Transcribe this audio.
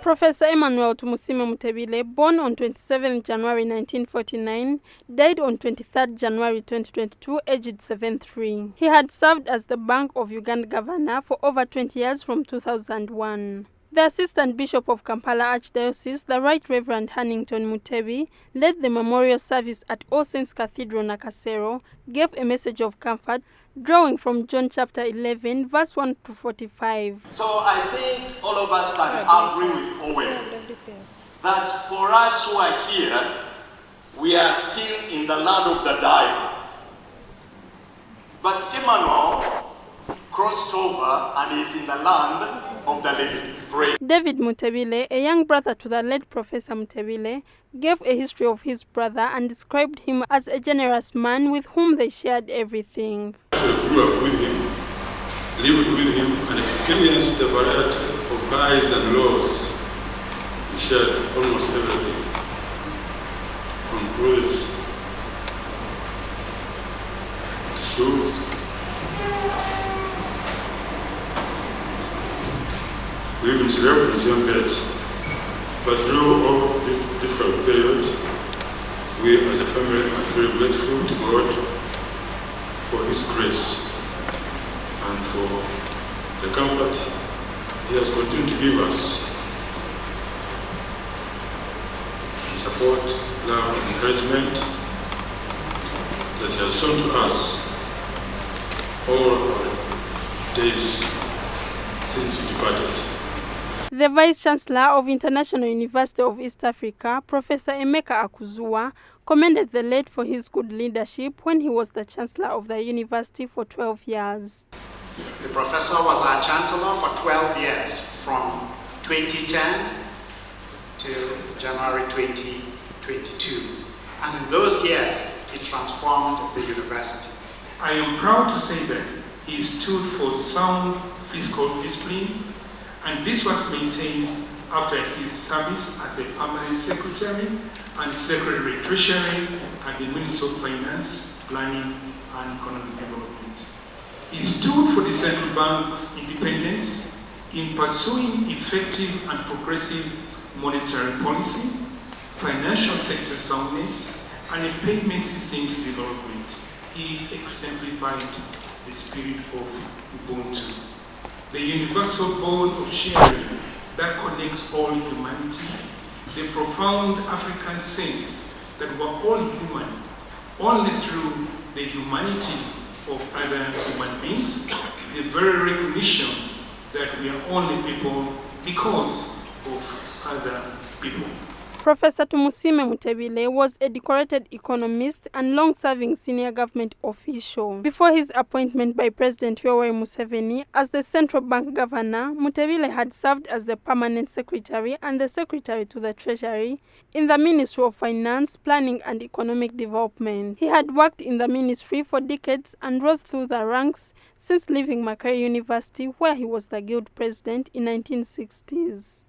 Professor Emmanuel Tumusiime Mutebile, born on 27 January 1949, died on 23 January 2022, aged 73. He had served as the Bank of Uganda Governor for over 20 years from 2001. The Assistant Bishop of Kampala Archdiocese, the Right Reverend Hannington Mutebile, led the memorial service at All Saints Cathedral Nakasero, gave a message of comfort, drawing from John chapter 11, verse 1 to 45. So I think all of us can agree with Owen that for us who are here, we are still in the land of the dying. But Emmanuel crossed over and is in the land of the living. Pray. David Mutebile, a young brother to the late Professor Mutebile, gave a history of his brother and described him as a generous man with whom they shared everything. I grew up with him, lived with him, and experienced the variety of highs and lows. We shared almost everything, from clothes to shoes. We even slept in the same bed. But through all this difficult period, we as a family are very grateful to God for His grace and for the comfort He has continued to give us. Support, love, and encouragement that He has shown to us all our days since He departed. The Vice-Chancellor of International University of East Africa, Professor Emeka Akuzua, commended the late for his good leadership when he was the Chancellor of the university for 12 years. The professor was our Chancellor for 12 years, from 2010 to January 2022. And in those years, he transformed the university. I am proud to say that he stood for sound fiscal discipline, and this was maintained after his service as a permanent secretary and secretary treasury at the Ministry of Finance, Planning and Economic Development. He stood for the central bank's independence in pursuing effective and progressive monetary policy, financial sector soundness, and payment systems development. He exemplified the spirit of Ubuntu, the universal bond of sharing that connects all humanity, the profound African sense that we're all human only through the humanity of other human beings, the very recognition that we are only people because of other people. Professor Tumusiime Mutebile was a decorated economist and long-serving senior government official. Before his appointment by President Yoweri Museveni as the Central Bank Governor, Mutebile had served as the Permanent Secretary and the Secretary to the Treasury in the Ministry of Finance, Planning and Economic Development. He had worked in the ministry for decades and rose through the ranks since leaving Makerere University, where he was the Guild President in 1960s.